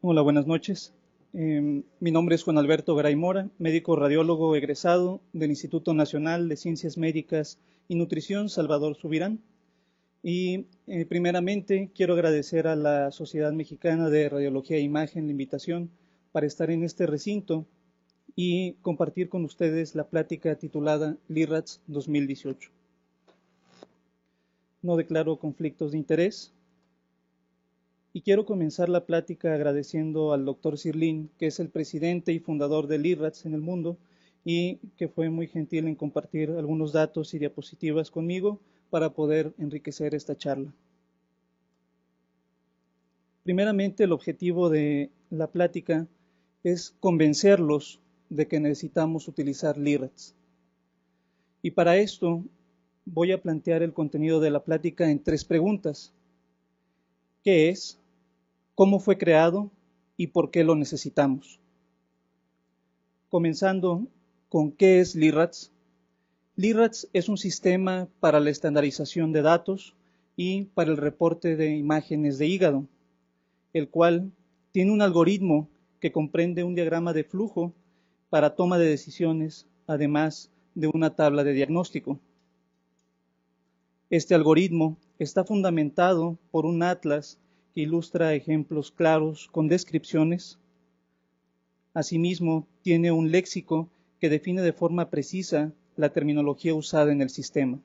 Hola, buenas noches. Mi nombre es Juan Alberto Garay Mora, médico radiólogo egresado del Instituto Nacional de Ciencias Médicas y Nutrición Salvador Subirán. Y primeramente quiero agradecer a la Sociedad Mexicana de Radiología e Imagen la invitación para estar en este recinto y compartir con ustedes la plática titulada LIRADS 2018. No declaro conflictos de interés. Y quiero comenzar la plática agradeciendo al doctor Sirlin, que es el presidente y fundador del IRRADS en el mundo y que fue muy gentil en compartir algunos datos y diapositivas conmigo para poder enriquecer esta charla. Primeramente, el objetivo de la plática es convencerlos de que necesitamos utilizar LIRRADS. Y para esto voy a plantear el contenido de la plática en 3 preguntas. ¿Qué es? ¿Cómo fue creado y por qué lo necesitamos? Comenzando con ¿qué es LIRRADS? LIRRADS es un sistema para la estandarización de datos y para el reporte de imágenes de hígado, el cual tiene un algoritmo que comprende un diagrama de flujo para toma de decisiones, además de una tabla de diagnóstico. Este algoritmo está fundamentado por un atlas que ilustra ejemplos claros con descripciones. Asimismo, tiene un léxico que define de forma precisa la terminología usada en el sistema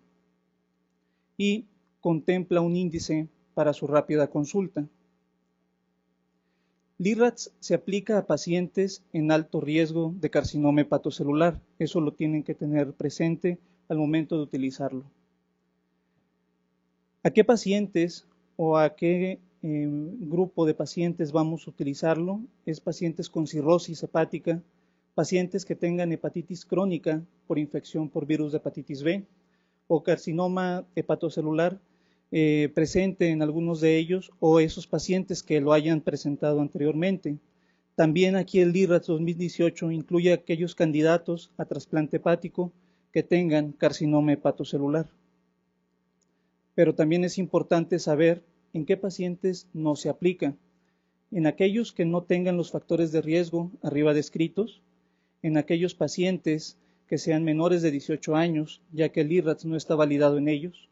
y contempla un índice para su rápida consulta. LIRRADS se aplica a pacientes en alto riesgo de carcinoma hepatocelular. Eso lo tienen que tener presente al momento de utilizarlo. ¿A qué pacientes o a qué grupo de pacientes vamos a utilizarlo? Es pacientes con cirrosis hepática, pacientes que tengan hepatitis crónica por infección por virus de hepatitis B o carcinoma hepatocelular presente en algunos de ellos o esos pacientes que lo hayan presentado anteriormente. También aquí el LIRRADS 2018 incluye a aquellos candidatos a trasplante hepático que tengan carcinoma hepatocelular. Pero también es importante saber en qué pacientes no se aplica. En aquellos que no tengan los factores de riesgo arriba descritos, en aquellos pacientes que sean menores de 18 años, ya que el LIRRADS no está validado en ellos,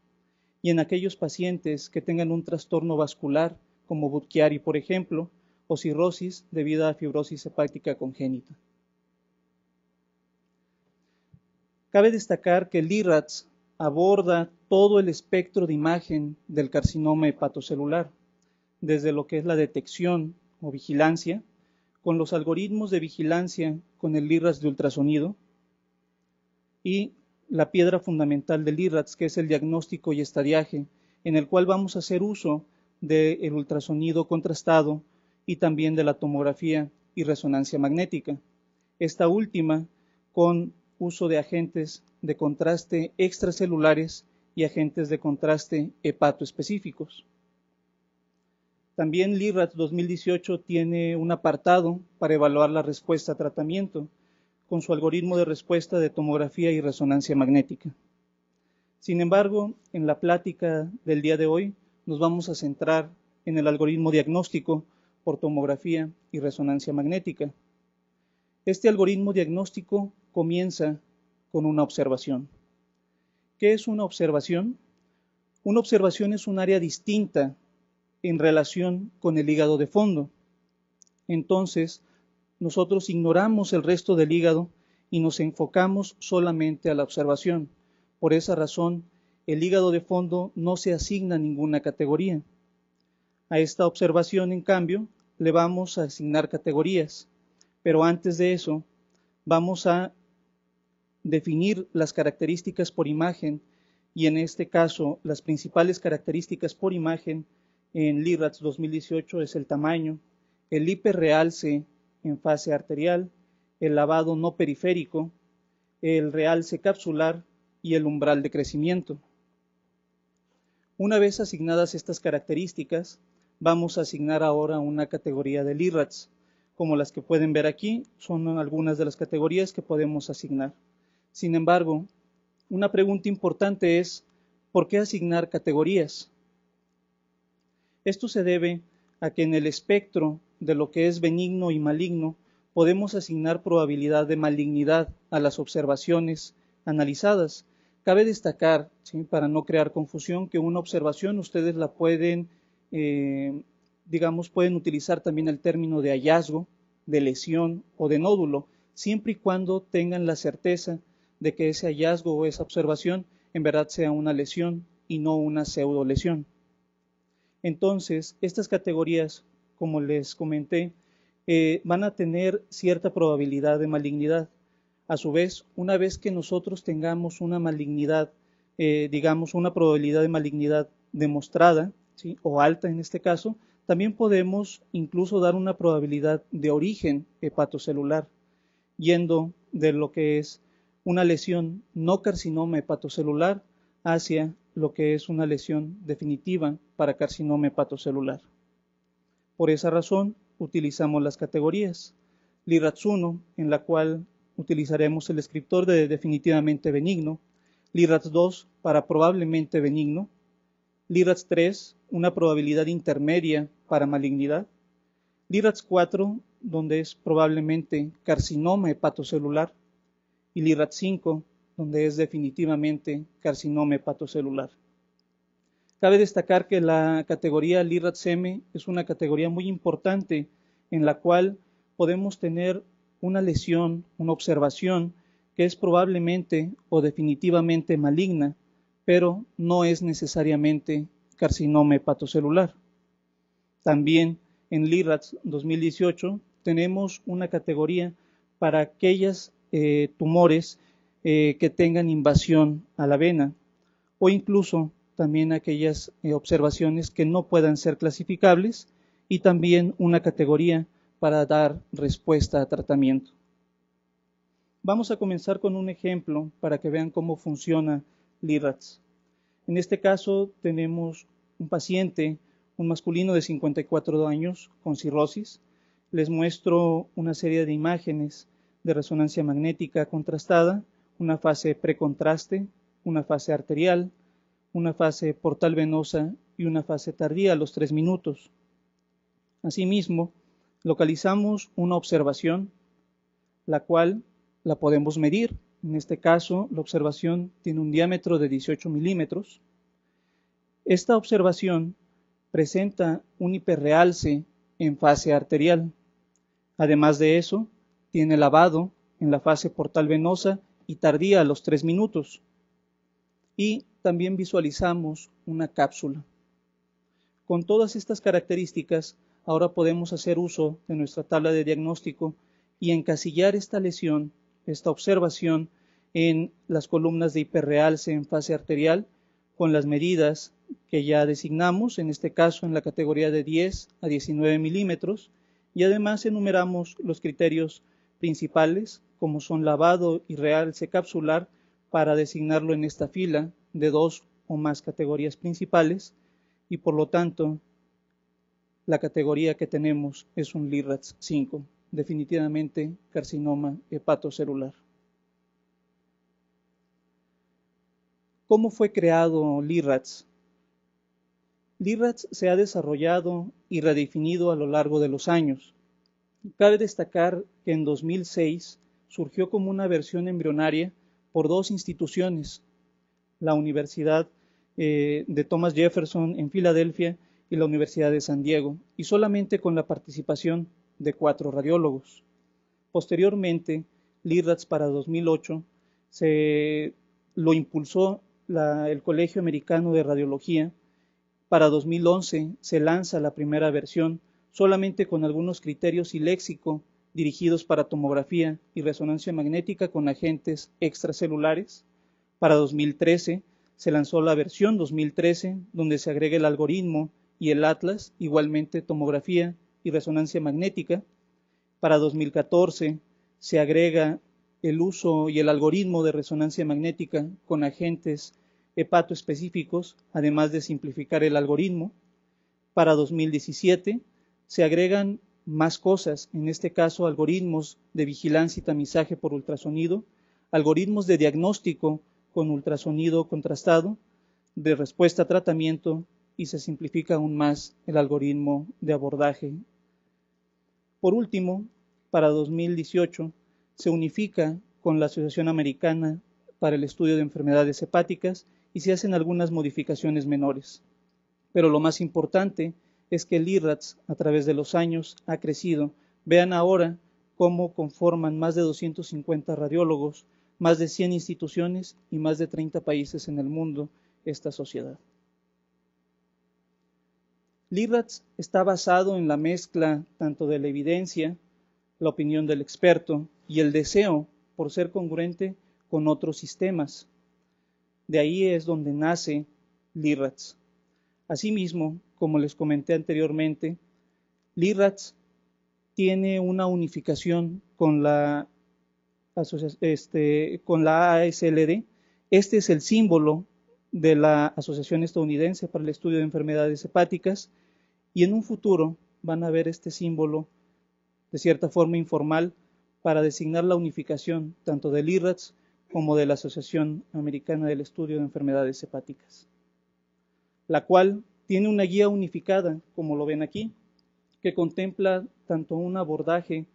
y en aquellos pacientes que tengan un trastorno vascular, como Budd-Chiari, por ejemplo, o cirrosis debido a fibrosis hepática congénita. Cabe destacar que el LIRRADS aborda todo el espectro de imagen del carcinoma hepatocelular, desde lo que es la detección o vigilancia, con los algoritmos de vigilancia con el LIRRADS de ultrasonido, y la piedra fundamental del LIRRADS, que es el diagnóstico y estadiaje, en el cual vamos a hacer uso del ultrasonido contrastado y también de la tomografía y resonancia magnética. Esta última con uso de agentes de contraste extracelulares y agentes de contraste hepatoespecíficos. También LIRRADS 2018 tiene un apartado para evaluar la respuesta a tratamiento con su algoritmo de respuesta de tomografía y resonancia magnética. Sin embargo, en la plática del día de hoy nos vamos a centrar en el algoritmo diagnóstico por tomografía y resonancia magnética. Este algoritmo diagnóstico comienza con una observación. ¿Qué es una observación? Una observación es un área distinta en relación con el hígado de fondo. Entonces, nosotros ignoramos el resto del hígado y nos enfocamos solamente a la observación. Por esa razón, el hígado de fondo no se asigna ninguna categoría. A esta observación, en cambio, le vamos a asignar categorías. Pero antes de eso, vamos a definir las características por imagen y en este caso, las principales características por imagen en LIRRADS 2018 es el tamaño, el hiperrealce en fase arterial, el lavado no periférico, el realce capsular y el umbral de crecimiento. Una vez asignadas estas características, vamos a asignar ahora una categoría de LIRRADS. Como las que pueden ver aquí, son algunas de las categorías que podemos asignar. Sin embargo, una pregunta importante es, ¿por qué asignar categorías? Esto se debe a que en el espectro de lo que es benigno y maligno, podemos asignar probabilidad de malignidad a las observaciones analizadas. Cabe destacar, ¿sí?, para no crear confusión, que una observación ustedes la pueden, pueden utilizar también el término de hallazgo, de lesión o de nódulo, siempre y cuando tengan la certeza de que ese hallazgo o esa observación en verdad sea una lesión y no una pseudolesión. Entonces, estas categorías, como les comenté, van a tener cierta probabilidad de malignidad. A su vez, una vez que nosotros tengamos una malignidad, una probabilidad de malignidad demostrada, ¿sí?, o alta en este caso, también podemos incluso dar una probabilidad de origen hepatocelular, yendo de lo que es una lesión no carcinoma hepatocelular hacia lo que es una lesión definitiva para carcinoma hepatocelular. Por esa razón, utilizamos las categorías. LIRADS 1, en la cual utilizaremos el descriptor de definitivamente benigno. LIRADS 2, para probablemente benigno. LIRADS 3, una probabilidad intermedia para malignidad. LIRADS 4, donde es probablemente carcinoma hepatocelular. Y LIRADS 5, donde es definitivamente carcinoma hepatocelular. Cabe destacar que la categoría LIRADS-M es una categoría muy importante en la cual podemos tener una lesión, una observación que es probablemente o definitivamente maligna, pero no es necesariamente carcinoma hepatocelular. También en LIRADS 2018 tenemos una categoría para aquellos tumores que tengan invasión a la vena, o incluso también aquellas observaciones que no puedan ser clasificables, y también una categoría para dar respuesta a tratamiento. Vamos a comenzar con un ejemplo para que vean cómo funciona LIRADS. En este caso tenemos un paciente, un masculino de 54 años con cirrosis. Les muestro una serie de imágenes de resonancia magnética contrastada, una fase precontraste, una fase arterial, una fase portal venosa y una fase tardía a los 3 minutos. Asimismo, localizamos una observación, la cual la podemos medir. En este caso, la observación tiene un diámetro de 18 milímetros. Esta observación presenta un hiperrealce en fase arterial. Además de eso, tiene lavado en la fase portal venosa y tardía a los 3 minutos. Y también visualizamos una cápsula. Con todas estas características, ahora podemos hacer uso de nuestra tabla de diagnóstico y encasillar esta lesión, esta observación, en las columnas de hiperrealce en fase arterial con las medidas que ya designamos, en este caso en la categoría de 10 a 19 milímetros, y además enumeramos los criterios principales, como son lavado y realce capsular, para designarlo en esta fila de 2 o más categorías principales, y por lo tanto la categoría que tenemos es un LIRADS 5, definitivamente carcinoma hepatocelular. ¿Cómo fue creado LIRADS? LIRADS se ha desarrollado y redefinido a lo largo de los años. Cabe destacar que en 2006 surgió como una versión embrionaria por 2 instituciones, la Universidad de Thomas Jefferson en Filadelfia y la Universidad de San Diego, y solamente con la participación de 4 radiólogos. Posteriormente, LIRADS para 2008 lo impulsó el Colegio Americano de Radiología. Para 2011 se lanza la primera versión, solamente con algunos criterios y léxico dirigidos para tomografía y resonancia magnética con agentes extracelulares. Para 2013 se lanzó la versión 2013, donde se agrega el algoritmo y el atlas, igualmente tomografía y resonancia magnética. Para 2014 se agrega el uso y el algoritmo de resonancia magnética con agentes hepatoespecíficos, además de simplificar el algoritmo. Para 2017 se agregan más cosas, en este caso algoritmos de vigilancia y tamizaje por ultrasonido, algoritmos de diagnóstico con ultrasonido contrastado, de respuesta a tratamiento, y se simplifica aún más el algoritmo de abordaje Por último, para 2018 se unifica con la Asociación Americana para el Estudio de Enfermedades Hepáticas y se hacen algunas modificaciones menores. Pero lo más importante es que el IRRADS a través de los años ha crecido. Vean ahora cómo conforman más de 250 radiólogos, más de 100 instituciones y más de 30 países en el mundo esta sociedad. El IRRADS está basado en la mezcla tanto de la evidencia, la opinión del experto y el deseo por ser congruente con otros sistemas. De ahí es donde nace el IRRADS. Asimismo, como les comenté anteriormente, el IRRADS tiene una unificación con la AASLD. Este es el símbolo de la Asociación Estadounidense para el Estudio de Enfermedades Hepáticas y en un futuro van a ver este símbolo de cierta forma informal para designar la unificación tanto del IRRADS como de la Asociación Americana del Estudio de Enfermedades Hepáticas, la cual tiene una guía unificada, como lo ven aquí, que contempla tanto un abordaje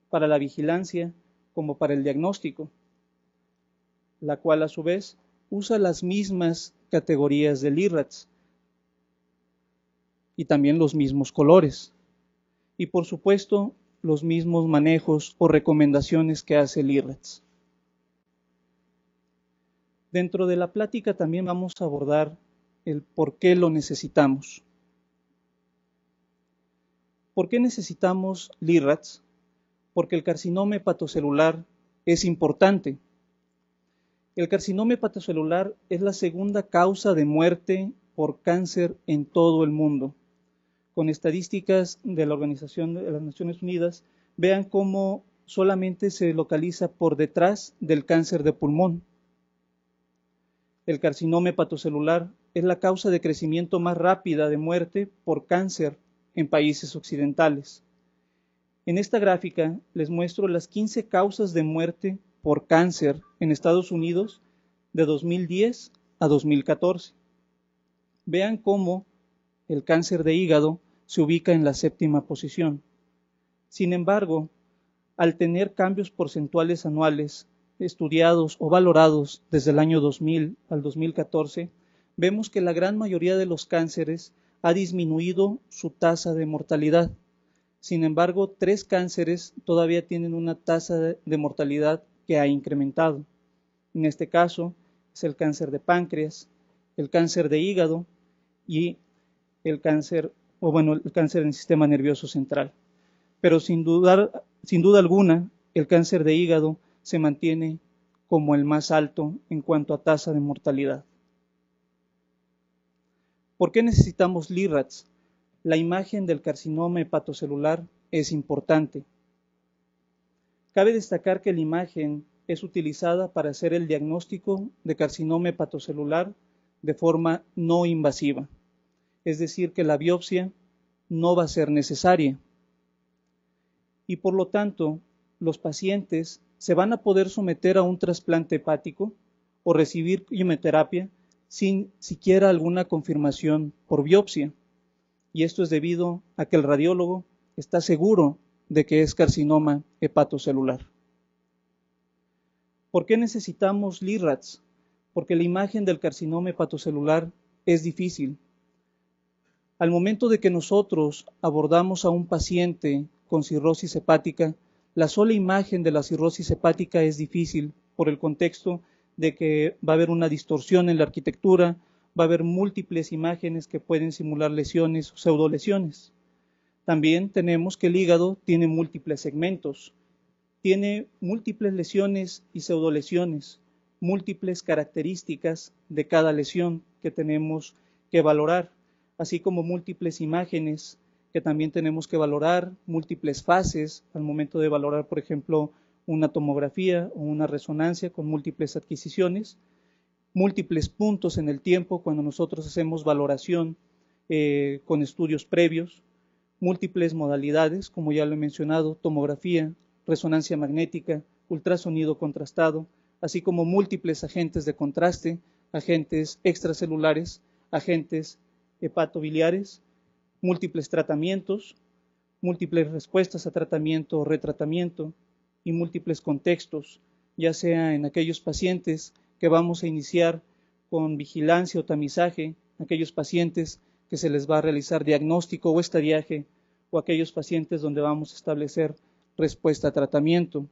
para la vigilancia como para el diagnóstico, la cual a su vez usa las mismas categorías del IRRADS y también los mismos colores y por supuesto los mismos manejos o recomendaciones que hace el IRRADS. Dentro de la plática también vamos a abordar el por qué lo necesitamos. ¿Por qué necesitamos el IRRADS? Porque el carcinoma hepatocelular es importante. El carcinoma hepatocelular es la segunda causa de muerte por cáncer en todo el mundo. Con estadísticas de la Organización de las Naciones Unidas, vean cómo solamente se localiza por detrás del cáncer de pulmón. El carcinoma hepatocelular es la causa de crecimiento más rápida de muerte por cáncer en países occidentales. En esta gráfica les muestro las 15 causas de muerte por cáncer en Estados Unidos de 2010 a 2014. Vean cómo el cáncer de hígado se ubica en la 7ª posición. Sin embargo, al tener cambios porcentuales anuales estudiados o valorados desde el año 2000 al 2014, vemos que la gran mayoría de los cánceres ha disminuido su tasa de mortalidad. Sin embargo, 3 cánceres todavía tienen una tasa de mortalidad que ha incrementado. En este caso, es el cáncer de páncreas, el cáncer de hígado y el cáncer en el sistema nervioso central. Pero sin duda alguna, el cáncer de hígado se mantiene como el más alto en cuanto a tasa de mortalidad. ¿Por qué necesitamos el IRRADS? La imagen del carcinoma hepatocelular es importante. Cabe destacar que la imagen es utilizada para hacer el diagnóstico de carcinoma hepatocelular de forma no invasiva, es decir, que la biopsia no va a ser necesaria. Y por lo tanto, los pacientes se van a poder someter a un trasplante hepático o recibir quimioterapia sin siquiera alguna confirmación por biopsia. Y esto es debido a que el radiólogo está seguro de que es carcinoma hepatocelular. ¿Por qué necesitamos el IRRADS? Porque la imagen del carcinoma hepatocelular es difícil. Al momento de que nosotros abordamos a un paciente con cirrosis hepática, la sola imagen de la cirrosis hepática es difícil por el contexto de que va a haber una distorsión en la arquitectura, va a haber múltiples imágenes que pueden simular lesiones o pseudolesiones. También tenemos que el hígado tiene múltiples segmentos, tiene múltiples lesiones y pseudolesiones, múltiples características de cada lesión que tenemos que valorar, así como múltiples imágenes que también tenemos que valorar, múltiples fases al momento de valorar, por ejemplo, una tomografía o una resonancia con múltiples adquisiciones, múltiples puntos en el tiempo cuando nosotros hacemos valoración con estudios previos, múltiples modalidades, como ya lo he mencionado, tomografía, resonancia magnética, ultrasonido contrastado, así como múltiples agentes de contraste, agentes extracelulares, agentes hepatobiliares, múltiples tratamientos, múltiples respuestas a tratamiento o retratamiento y múltiples contextos, ya sea en aquellos pacientes que vamos a iniciar con vigilancia o tamizaje, aquellos pacientes que se les va a realizar diagnóstico o estadiaje, o aquellos pacientes donde vamos a establecer respuesta a tratamiento.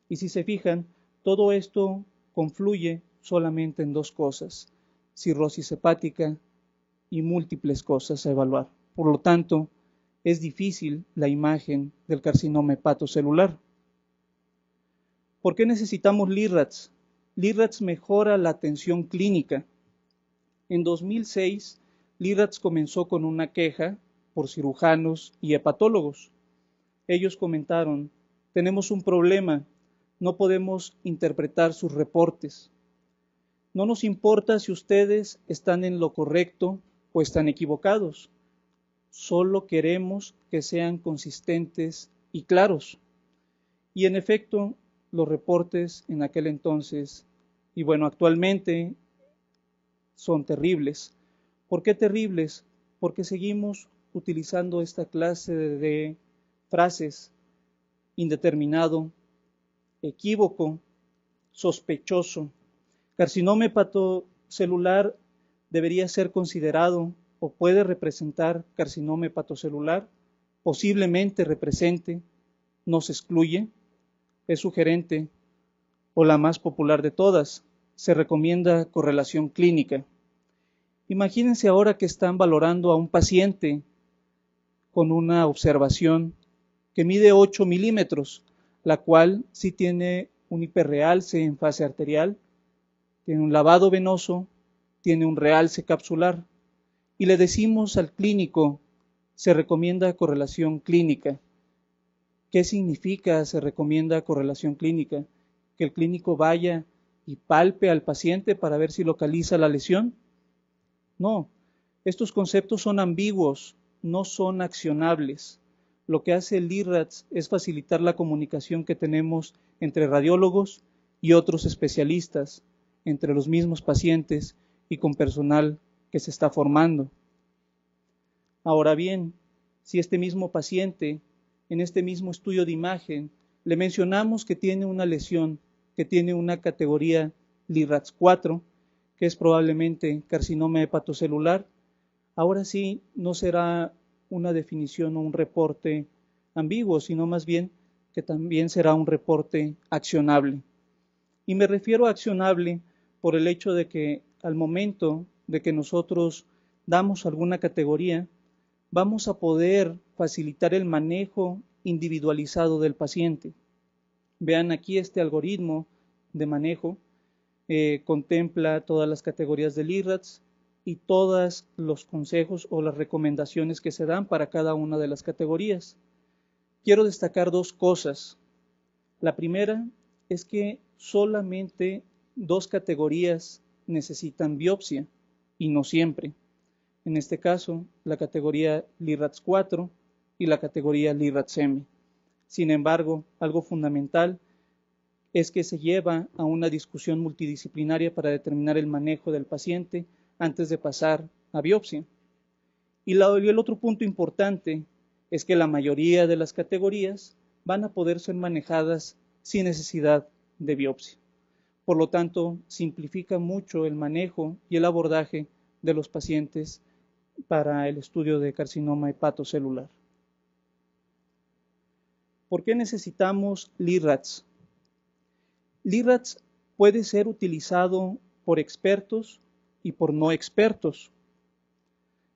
Y si se fijan, todo esto confluye solamente en dos cosas: cirrosis hepática y múltiples cosas a evaluar. Por lo tanto, es difícil la imagen del carcinoma hepatocelular. ¿Por qué necesitamos LIRADS? LIRADS mejora la atención clínica. En 2006, LIRADS comenzó con una queja por cirujanos y hepatólogos. Ellos comentaron: tenemos un problema, no podemos interpretar sus reportes. No nos importa si ustedes están en lo correcto o están equivocados. Solo queremos que sean consistentes y claros. Y en efecto, los reportes en aquel entonces, y bueno, actualmente, son terribles. ¿Por qué terribles? Porque seguimos utilizando esta clase de frases: indeterminado, equívoco, sospechoso. Carcinoma hepatocelular debería ser considerado o puede representar carcinoma hepatocelular, posiblemente represente, no se excluye, es sugerente, o la más popular de todas, se recomienda correlación clínica. Imagínense ahora que están valorando a un paciente con una observación que mide 8 milímetros, la cual sí tiene un hiperrealce en fase arterial, tiene un lavado venoso, tiene un realce capsular, y le decimos al clínico: se recomienda correlación clínica. ¿Qué significa se recomienda correlación clínica? ¿Que el clínico vaya y palpe al paciente para ver si localiza la lesión? No, estos conceptos son ambiguos, no son accionables. Lo que hace el LIRADS es facilitar la comunicación que tenemos entre radiólogos y otros especialistas, entre los mismos pacientes y con personal que se está formando. Ahora bien, si este mismo paciente, en este mismo estudio de imagen, le mencionamos que tiene una lesión, que tiene una categoría LIRADS 4, que es probablemente carcinoma hepatocelular, ahora sí no será una definición o un reporte ambiguo, sino más bien que también será un reporte accionable. Y me refiero a accionable por el hecho de que al momento de que nosotros damos alguna categoría, vamos a poder facilitar el manejo individualizado del paciente. Vean aquí este algoritmo de manejo, contempla todas las categorías del LIRADS y todos los consejos o las recomendaciones que se dan para cada una de las categorías. Quiero destacar dos cosas. La primera es que solamente dos categorías necesitan biopsia y no siempre. En este caso, la categoría LIRADS 4 y la categoría LIRADS-M. Sin embargo, algo fundamental es que se lleva a una discusión multidisciplinaria para determinar el manejo del paciente antes de pasar a biopsia. Y el otro punto importante es que la mayoría de las categorías van a poder ser manejadas sin necesidad de biopsia. Por lo tanto, simplifica mucho el manejo y el abordaje de los pacientes para el estudio de carcinoma hepatocelular. ¿Por qué necesitamos LIRADS? LIRADS puede ser utilizado por expertos y por no expertos.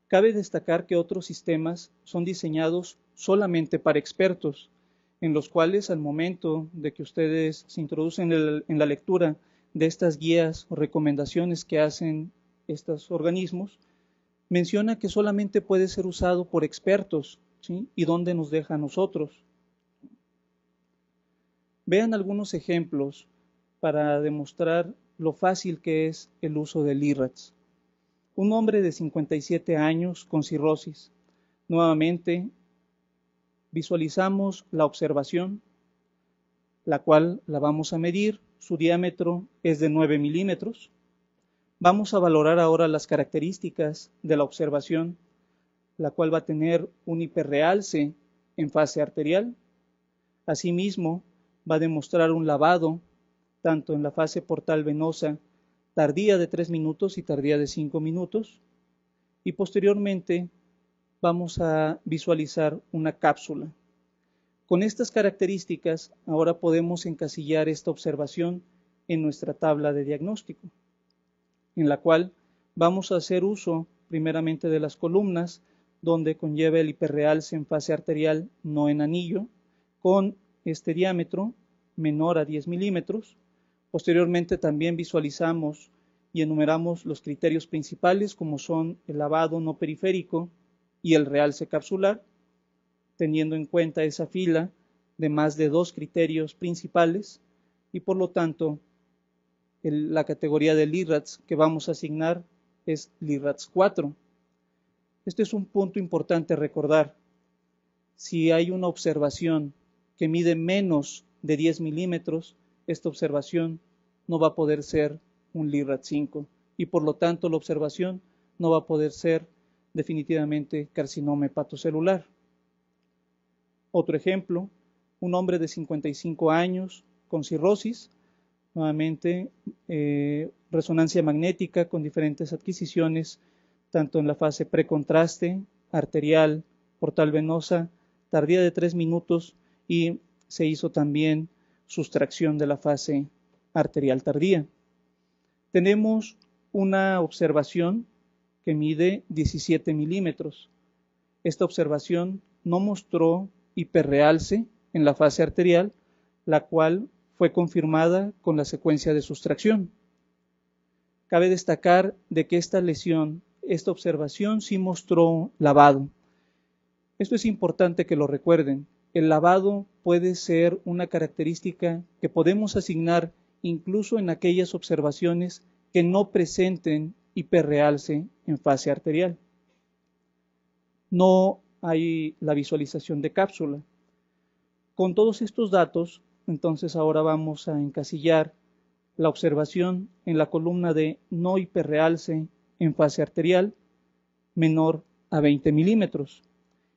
Cabe destacar que otros sistemas son diseñados solamente para expertos, en los cuales al momento de que ustedes se introducen en la lectura de estas guías o recomendaciones que hacen estos organismos, menciona que solamente puede ser usado por expertos, ¿sí? ¿Y dónde nos deja a nosotros? Vean algunos ejemplos para demostrar lo fácil que es el uso del LIRADS. Un hombre de 57 años con cirrosis. Nuevamente, visualizamos la observación, la cual la vamos a medir. Su diámetro es de 9 milímetros. Vamos a valorar ahora las características de la observación, la cual va a tener un hiperrealce en fase arterial. Asimismo, va a demostrar un lavado tanto en la fase portal venosa tardía de 3 minutos y tardía de 5 minutos. Y posteriormente vamos a visualizar una cápsula. Con estas características, ahora podemos encasillar esta observación en nuestra tabla de diagnóstico, en la cual vamos a hacer uso primeramente de las columnas, donde conlleva el hiperrealce en fase arterial no en anillo, con este diámetro menor a 10 milímetros. Posteriormente también visualizamos y enumeramos los criterios principales, como son el lavado no periférico y el realce capsular, teniendo en cuenta esa fila de más de 2 criterios principales, y por lo tanto la categoría de LIRADS que vamos a asignar es LIRADS 4. Este es un punto importante a recordar. Si hay una observación que mide menos de 10 milímetros, esta observación no va a poder ser un LIRADS 5 y por lo tanto la observación no va a poder ser definitivamente carcinoma hepatocelular. Otro ejemplo, un hombre de 55 años con cirrosis, nuevamente resonancia magnética con diferentes adquisiciones, tanto en la fase precontraste, arterial, portal venosa, tardía de 3 minutos y se hizo también sustracción de la fase arterial tardía. Tenemos una observación que mide 17 milímetros. Esta observación no mostró hiperrealce en la fase arterial, la cual fue confirmada con la secuencia de sustracción. Cabe destacar de que esta observación sí mostró lavado. Esto es importante que lo recuerden. El lavado puede ser una característica que podemos asignar incluso en aquellas observaciones que no presenten hiperrealce en fase arterial. No hay la visualización de cápsula. Con todos estos datos, entonces ahora vamos a encasillar la observación en la columna de no hiperrealce en fase arterial menor a 20 milímetros.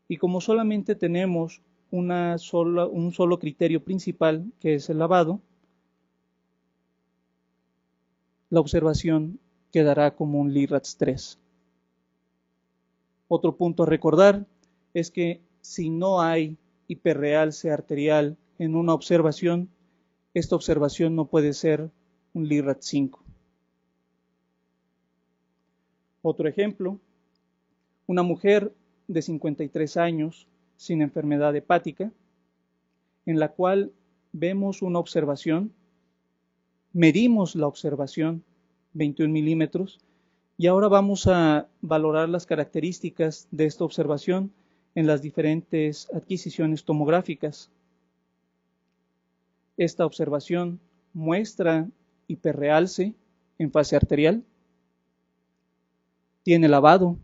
Y como solamente tenemos un solo criterio principal, que es el lavado, la observación quedará como un LIRADS 3. Otro punto a recordar es que si no hay hiperrealce arterial en una observación, esta observación no puede ser un LIRADS 5. Otro ejemplo, una mujer de 53 años sin enfermedad hepática, en la cual vemos una observación, medimos la observación, 21 milímetros, y ahora vamos a valorar las características de esta observación en las diferentes adquisiciones tomográficas. Esta observación muestra hiperrealce en fase arterial, tiene lavado,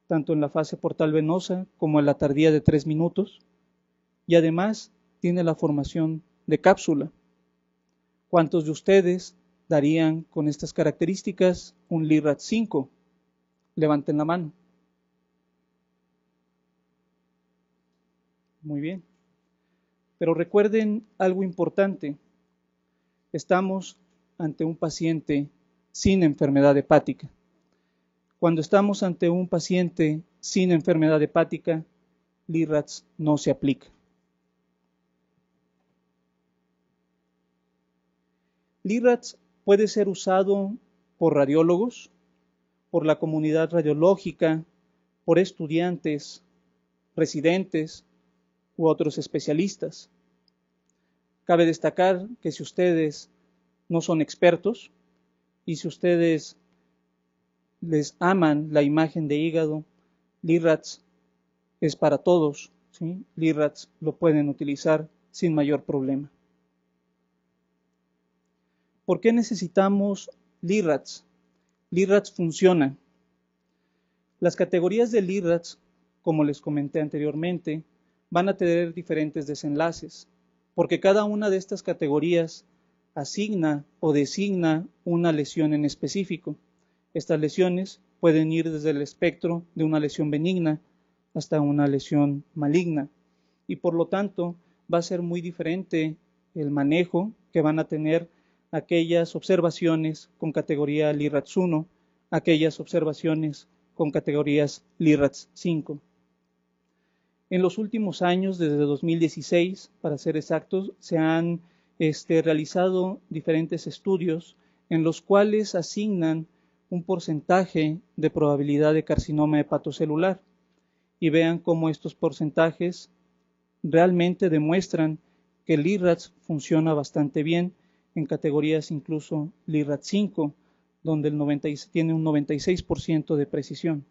tanto en la fase portal venosa como en la tardía de 3 minutos, y además tiene la formación de cápsula. ¿Cuántos de ustedes darían con estas características un LIRADS 5? Levanten la mano. Muy bien. Pero recuerden algo importante. Estamos ante un paciente sin enfermedad hepática. Cuando estamos ante un paciente sin enfermedad hepática, LIRADS no se aplica. LIRADS puede ser usado por radiólogos, por la comunidad radiológica, por estudiantes, residentes u otros especialistas. Cabe destacar que si ustedes no son expertos y si ustedes les aman la imagen de hígado, LIRADS es para todos, ¿sí? LIRADS lo pueden utilizar sin mayor problema. ¿Por qué necesitamos LIRADS? LIRADS funciona. Las categorías de LIRADS, como les comenté anteriormente, van a tener diferentes desenlaces, porque cada una de estas categorías asigna o designa una lesión en específico. Estas lesiones pueden ir desde el espectro de una lesión benigna hasta una lesión maligna. y por lo tanto va a ser muy diferente el manejo que van a tener aquellas observaciones con categoría LIRADS 1, aquellas observaciones con categorías LIRADS 5. En los últimos años, desde 2016, para ser exactos, se han realizado diferentes estudios en los cuales asignan un porcentaje de probabilidad de carcinoma hepatocelular y vean cómo estos porcentajes realmente demuestran que el LIRADS funciona bastante bien en categorías incluso LIRADS 5, donde tiene un 96% de precisión.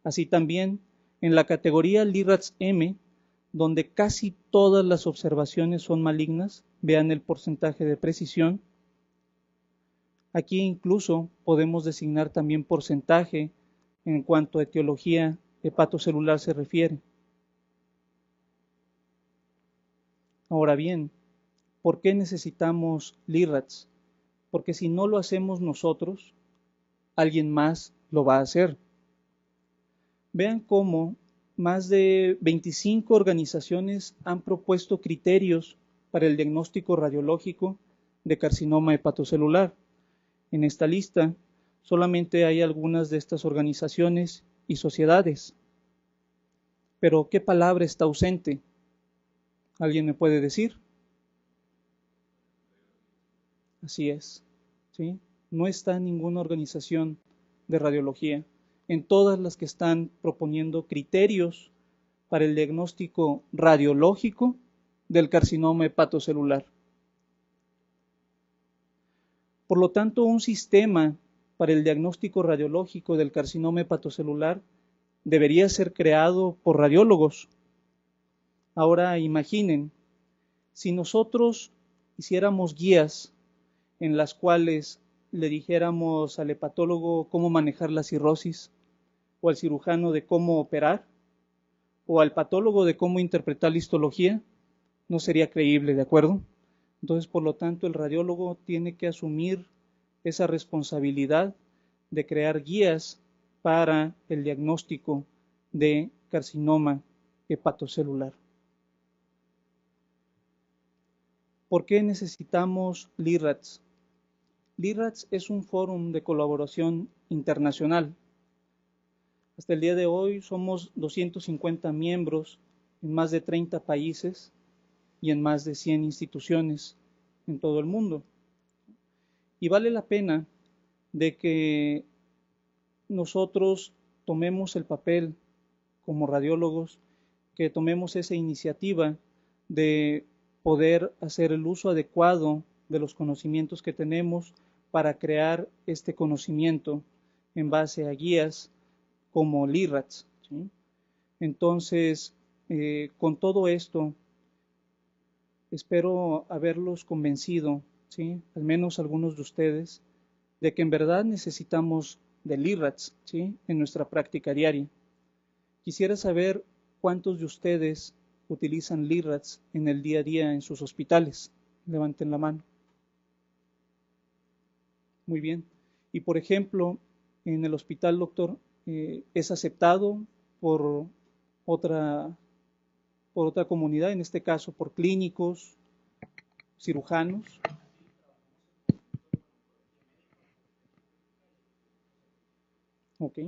Así también en la categoría LIRADS M, donde casi todas las observaciones son malignas, vean el porcentaje de precisión. Aquí incluso podemos designar también porcentaje en cuanto a etiología hepatocelular se refiere. Ahora bien, ¿por qué necesitamos LIRADS? Porque si no lo hacemos nosotros, alguien más lo va a hacer. Vean cómo más de 25 organizaciones han propuesto criterios para el diagnóstico radiológico de carcinoma hepatocelular. En esta lista solamente hay algunas de estas organizaciones y sociedades. Pero, ¿qué palabra está ausente? ¿Alguien me puede decir? Así es, ¿sí? No está ninguna organización de radiología. En todas las que están proponiendo criterios para el diagnóstico radiológico del carcinoma hepatocelular. Por lo tanto, un sistema para el diagnóstico radiológico del carcinoma hepatocelular debería ser creado por radiólogos. Ahora imaginen, si nosotros hiciéramos guías en las cuales le dijéramos al hepatólogo cómo manejar la cirrosis, o al cirujano de cómo operar, o al patólogo de cómo interpretar la histología, no sería creíble, ¿de acuerdo? Entonces, por lo tanto, el radiólogo tiene que asumir esa responsabilidad de crear guías para el diagnóstico de carcinoma hepatocelular. ¿Por qué necesitamos LIRADS? LIRADS es un foro de colaboración internacional. Hasta el día de hoy somos 250 miembros en más de 30 países y en más de 100 instituciones en todo el mundo. Y vale la pena de que nosotros tomemos el papel como radiólogos, que tomemos esa iniciativa de poder hacer el uso adecuado de los conocimientos que tenemos para crear este conocimiento en base a guías como LIRADS, ¿sí? Entonces, con todo esto, espero haberlos convencido, ¿sí? Al menos algunos de ustedes, de que en verdad necesitamos de LIRADS, ¿sí? En nuestra práctica diaria. Quisiera saber cuántos de ustedes utilizan LIRADS en el día a día en sus hospitales. Levanten la mano. Muy bien. Y por ejemplo, en el hospital, doctor, ¿es aceptado por otra comunidad, en este caso por clínicos, cirujanos? Ok,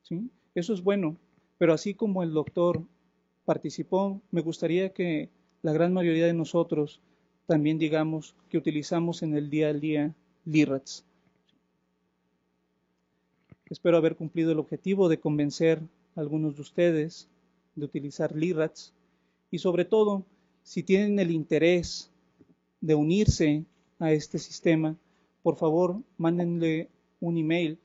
sí, eso es bueno, pero así como el doctor participó, me gustaría que la gran mayoría de nosotros también digamos que utilizamos en el día a día LIRADS. Espero haber cumplido el objetivo de convencer a algunos de ustedes de utilizar LIRADS y sobre todo, si tienen el interés de unirse a este sistema, por favor, mándenle un email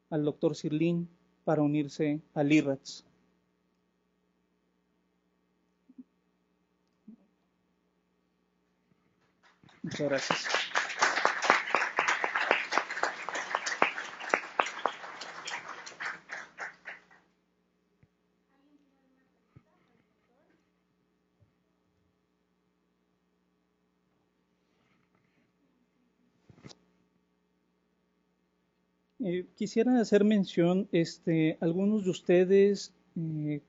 al doctor Sirlin para unirse a LIRADS. Muchas gracias. Quisiera hacer mención, algunos de ustedes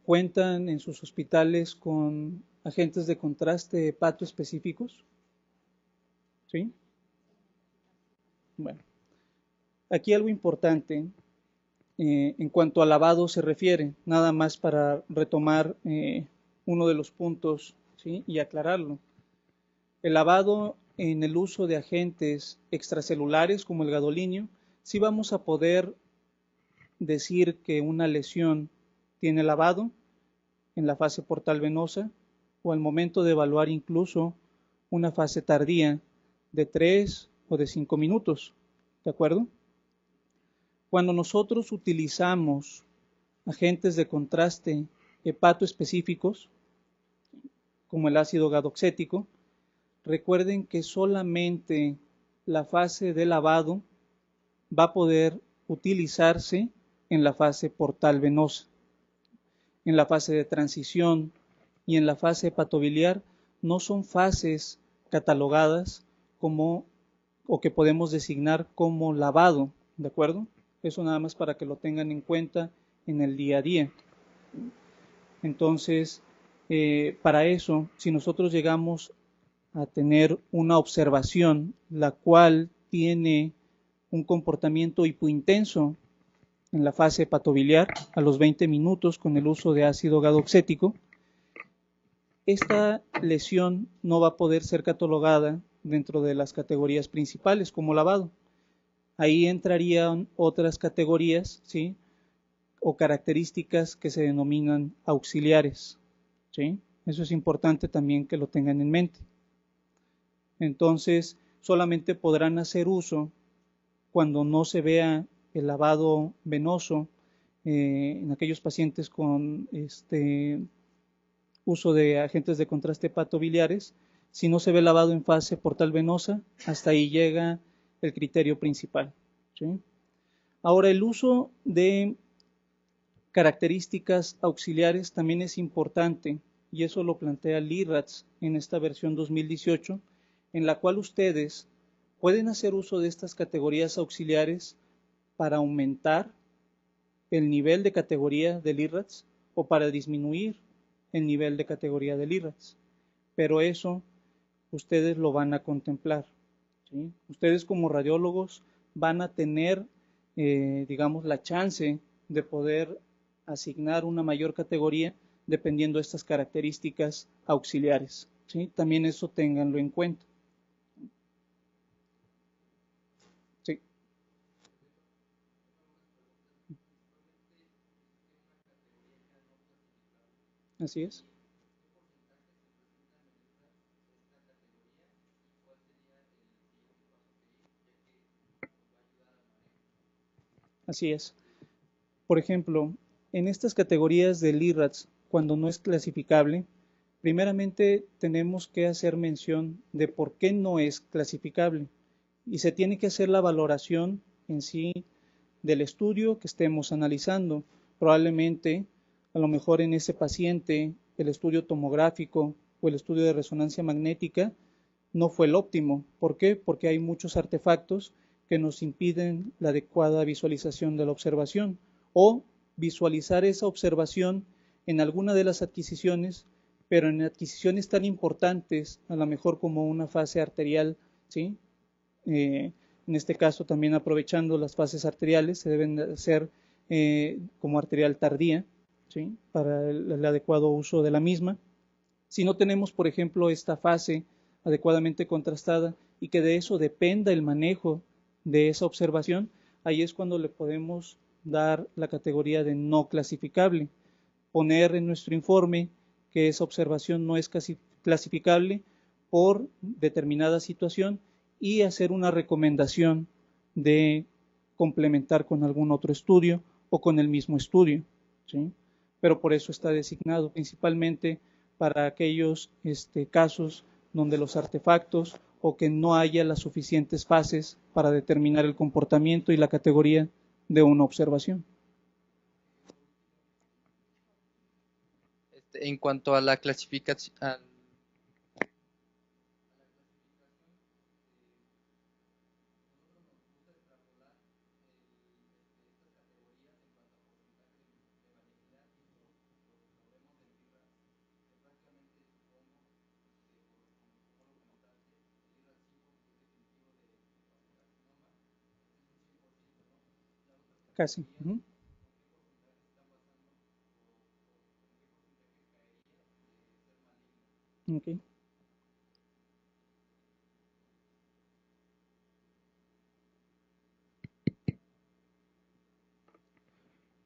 cuentan en sus hospitales con agentes de contraste hepato específicos? ¿Sí? Bueno, aquí algo importante en cuanto al lavado se refiere, nada más para retomar uno de los puntos, ¿sí? Y aclararlo. El lavado en el uso de agentes extracelulares como el gadolinio, sí vamos a poder decir que una lesión tiene lavado en la fase portal venosa o al momento de evaluar incluso una fase tardía de 3 o de 5 minutos, ¿de acuerdo? Cuando nosotros utilizamos agentes de contraste hepatoespecíficos, como el ácido gadoxético, recuerden que solamente la fase de lavado va a poder utilizarse en la fase portal venosa. En la fase de transición y en la fase hepatobiliar no son fases catalogadas como o que podemos designar como lavado, ¿de acuerdo? Eso nada más para que lo tengan en cuenta en el día a día. Entonces, para eso, si nosotros llegamos a tener una observación la cual tiene un comportamiento hipointenso en la fase hepatobiliar a los 20 minutos con el uso de ácido gadoxético, esta lesión no va a poder ser catalogada dentro de las categorías principales como lavado. Ahí entrarían otras categorías, ¿sí? O características que se denominan auxiliares, ¿sí? Eso es importante también que lo tengan en mente. Entonces, solamente podrán hacer uso cuando no se vea el lavado venoso en aquellos pacientes con uso de agentes de contraste hepatobiliares. Si no se ve lavado en fase portal venosa, hasta ahí llega el criterio principal, ¿sí? Ahora, el uso de características auxiliares también es importante, y eso lo plantea LIRADS en esta versión 2018, en la cual ustedes pueden hacer uso de estas categorías auxiliares para aumentar el nivel de categoría del IRADS o para disminuir el nivel de categoría del IRADS. Pero eso ustedes lo van a contemplar, ¿sí? Ustedes como radiólogos van a tener, digamos, la chance de poder asignar una mayor categoría dependiendo de estas características auxiliares, ¿sí? También eso ténganlo en cuenta. Sí. Así es. Así es. Por ejemplo, en estas categorías del IRADS, cuando no es clasificable, primeramente tenemos que hacer mención de por qué no es clasificable y se tiene que hacer la valoración en sí del estudio que estemos analizando. Probablemente, a lo mejor en ese paciente, el estudio tomográfico o el estudio de resonancia magnética no fue el óptimo. ¿Por qué? Porque hay muchos artefactos que nos impiden la adecuada visualización de la observación o visualizar esa observación en alguna de las adquisiciones, pero en adquisiciones tan importantes, a lo mejor como una fase arterial, ¿sí? En este caso también aprovechando las fases arteriales, se deben hacer como arterial tardía, ¿sí? Para el adecuado uso de la misma. Si no tenemos, por ejemplo, esta fase adecuadamente contrastada y que de eso dependa el manejo de esa observación, ahí es cuando le podemos dar la categoría de no clasificable, poner en nuestro informe que esa observación no es clasificable por determinada situación y hacer una recomendación de complementar con algún otro estudio o con el mismo estudio, ¿sí? Pero por eso está designado principalmente para aquellos casos donde los artefactos o que no haya las suficientes fases para determinar el comportamiento y la categoría de una observación. En cuanto a la clasificación, casi. Okay.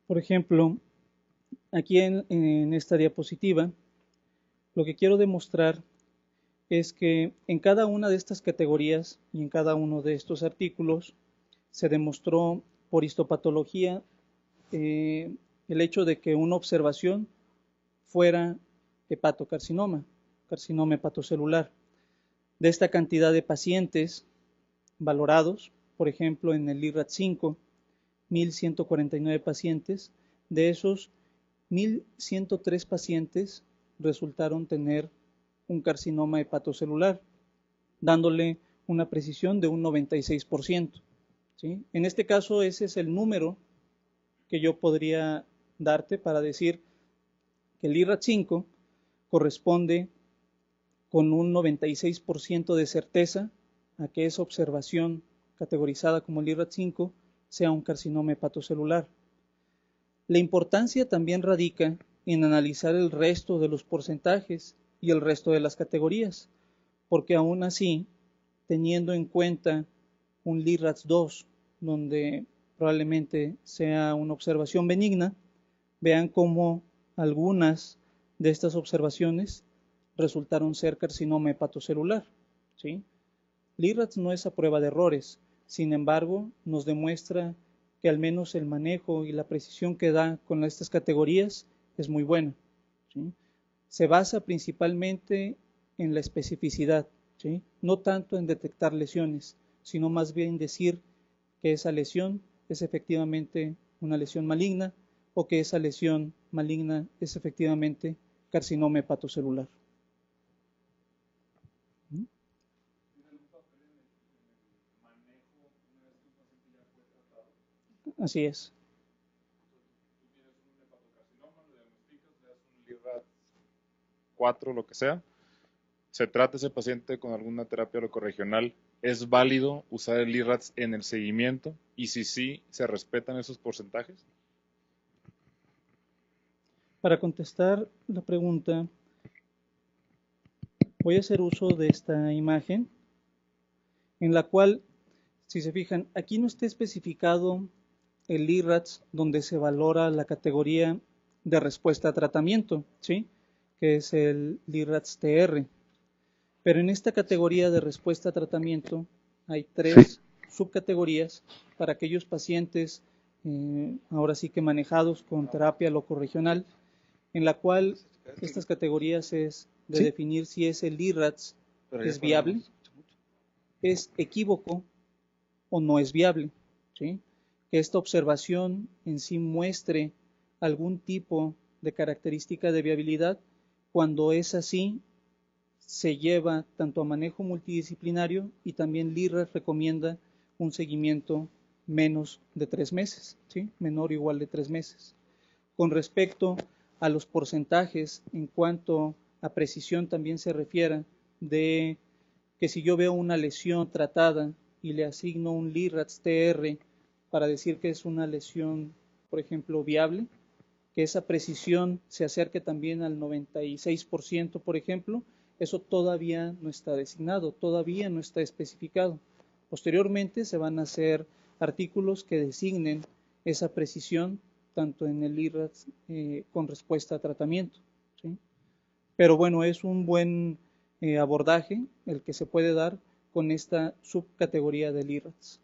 Por ejemplo, aquí en esta diapositiva, lo que quiero demostrar es que en cada una de estas categorías y en cada uno de estos artículos se demostró por histopatología el hecho de que una observación fuera hepatocarcinoma, carcinoma hepatocelular. De esta cantidad de pacientes valorados, por ejemplo, en el IRAD-5, 1.149 pacientes, de esos 1.103 pacientes resultaron tener un carcinoma hepatocelular, dándole una precisión de un 96%. ¿Sí? En este caso, ese es el número que yo podría darte para decir que el IRAD-5 corresponde con un 96% de certeza a que esa observación categorizada como el IRAD-5 sea un carcinoma hepatocelular. La importancia también radica en analizar el resto de los porcentajes y el resto de las categorías, porque aún así, teniendo en cuenta un LIRADS-2, donde probablemente sea una observación benigna, vean cómo algunas de estas observaciones resultaron ser carcinoma hepatocelular. ¿Sí? LIRADS no es a prueba de errores, sin embargo, nos demuestra que al menos el manejo y la precisión que da con estas categorías es muy buena. ¿Sí? Se basa principalmente en la especificidad, ¿sí? No tanto en detectar lesiones, sino más bien decir que esa lesión es efectivamente una lesión maligna o que esa lesión maligna es efectivamente carcinoma hepatocelular. Así es. Tú tienes un hepatocarcinoma, lo diagnosticas, le das un LIRAD 4, lo que sea, se trata ese paciente con alguna terapia locorregional, ¿es válido usar el LIRADS en el seguimiento? Y si sí, ¿se respetan esos porcentajes? Para contestar la pregunta, voy a hacer uso de esta imagen, en la cual, si se fijan, aquí no está especificado el IRADS donde se valora la categoría de respuesta a tratamiento, ¿sí? Que es el IRADS TR. Pero en esta categoría de respuesta a tratamiento hay tres subcategorías para aquellos pacientes, ahora sí que manejados con terapia locorregional, en la cual estas categorías es de definir si es el IRADS es viable, es equívoco o no es viable, ¿sí? Que esta observación en sí muestre algún tipo de característica de viabilidad. Cuando es así, se lleva tanto a manejo multidisciplinario y también LIRADS recomienda un seguimiento menos de 3 meses, ¿sí? Menor o igual de 3 meses. Con respecto a los porcentajes, en cuanto a precisión también se refiere de que si yo veo una lesión tratada y le asigno un LIRADS TR para decir que es una lesión, por ejemplo, viable, que esa precisión se acerque también al 96%, por ejemplo, eso todavía no está designado, todavía no está especificado. Posteriormente se van a hacer artículos que designen esa precisión tanto en el IRADS con respuesta a tratamiento, ¿sí? Pero bueno, es un buen abordaje el que se puede dar con esta subcategoría del IRADS.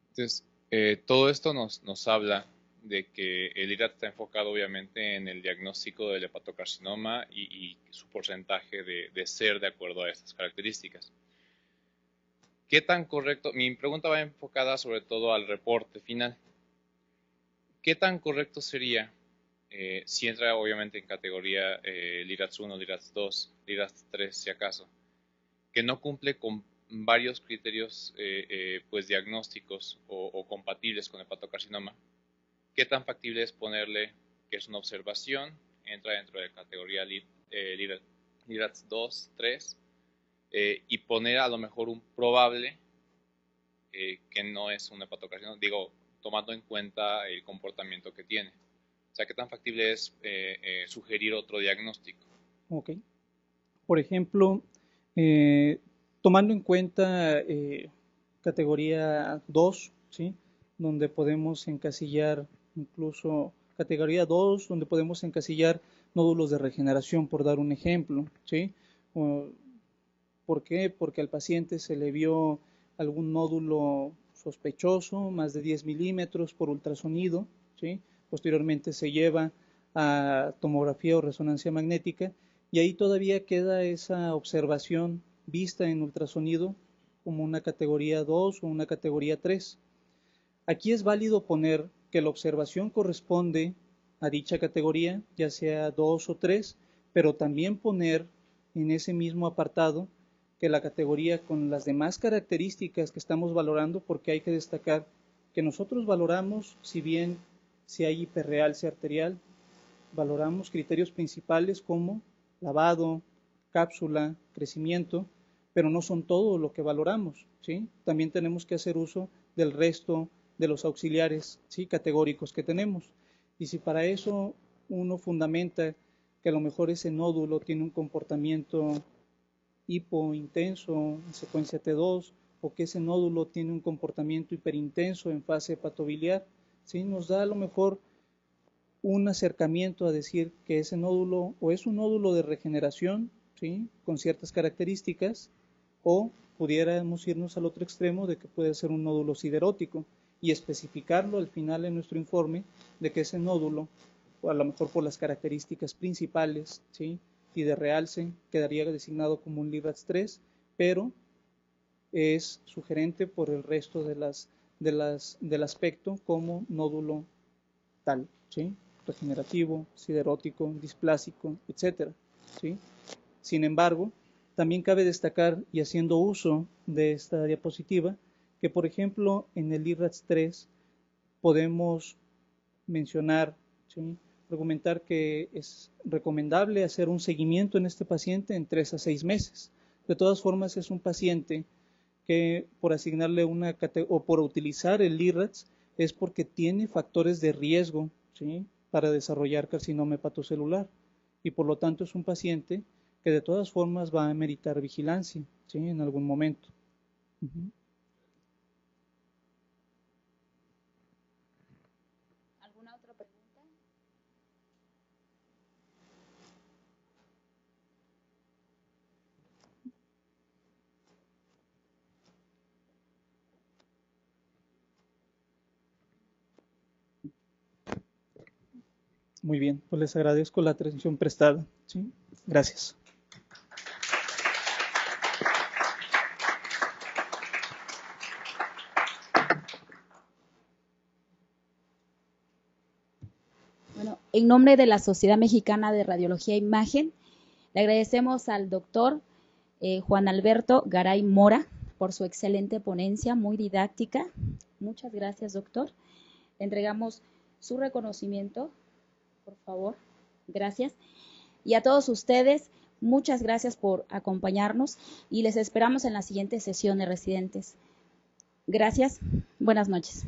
Entonces, todo esto nos habla de que el IRAD está enfocado obviamente en el diagnóstico del hepatocarcinoma y su porcentaje de ser de acuerdo a estas características. ¿Qué tan correcto? Mi pregunta va enfocada sobre todo al reporte final. ¿Qué tan correcto sería, si entra obviamente en categoría LIRADS 1, LIRADS 2, LIRADS 3 si acaso, que no cumple con varios criterios pues diagnósticos o compatibles con hepatocarcinoma? ¿Qué tan factible es ponerle que es una observación, entra dentro de la categoría LIRADS 2, 3, y poner a lo mejor un probable que no es un hepatocarcinoma, digo, tomando en cuenta el comportamiento que tiene. O sea, ¿qué tan factible es sugerir otro diagnóstico? Ok. Por ejemplo, tomando en cuenta categoría 2, ¿sí? Donde podemos encasillar incluso categoría 2, donde podemos encasillar nódulos de regeneración, por dar un ejemplo, ¿sí? ¿Por qué? Porque al paciente se le vio algún nódulo sospechoso, más de 10 milímetros por ultrasonido, ¿sí? Posteriormente se lleva a tomografía o resonancia magnética y ahí todavía queda esa observación vista en ultrasonido como una categoría 2 o una categoría 3. Aquí es válido poner que la observación corresponde a dicha categoría, ya sea 2 o 3, pero también poner en ese mismo apartado que la categoría con las demás características que estamos valorando, porque hay que destacar que nosotros valoramos, si bien si hay hiperrealce arterial, valoramos criterios principales como lavado, cápsula, crecimiento, pero no son todo lo que valoramos, ¿sí? También tenemos que hacer uso del resto de los auxiliares, ¿sí? Categóricos que tenemos. Y si para eso uno fundamenta que a lo mejor ese nódulo tiene un comportamiento hipointenso en secuencia T2 o que ese nódulo tiene un comportamiento hiperintenso en fase hepatobiliar, ¿sí? Nos da a lo mejor un acercamiento a decir que ese nódulo o es un nódulo de regeneración, ¿sí? Con ciertas características, o pudiéramos irnos al otro extremo de que puede ser un nódulo siderótico y especificarlo al final en nuestro informe de que ese nódulo, o a lo mejor por las características principales, ¿sí? Y de realce, quedaría designado como un LIRADS 3, pero es sugerente por el resto del aspecto como nódulo tal, ¿sí? Regenerativo, siderótico, displásico, etcétera, ¿sí? Sin embargo, también cabe destacar, y haciendo uso de esta diapositiva, que por ejemplo en el LIRADS 3 podemos mencionar, ¿sí? Argumentar que es recomendable hacer un seguimiento en este paciente en 3 a 6 meses. De todas formas, es un paciente que por asignarle una o por utilizar el LIRADS es porque tiene factores de riesgo, ¿sí? Para desarrollar carcinoma hepatocelular y por lo tanto es un paciente que de todas formas va a meritar vigilancia, ¿sí? En algún momento. ¿Alguna otra pregunta? Muy bien, pues les agradezco la atención prestada, ¿sí? Gracias. Bueno, en nombre de la Sociedad Mexicana de Radiología e Imagen, le agradecemos al doctor Juan Alberto Garay Mora por su excelente ponencia, muy didáctica. Muchas gracias, doctor. Le entregamos su reconocimiento, por favor. Gracias. Y a todos ustedes, muchas gracias por acompañarnos y les esperamos en la siguiente sesión de residentes. Gracias. Buenas noches.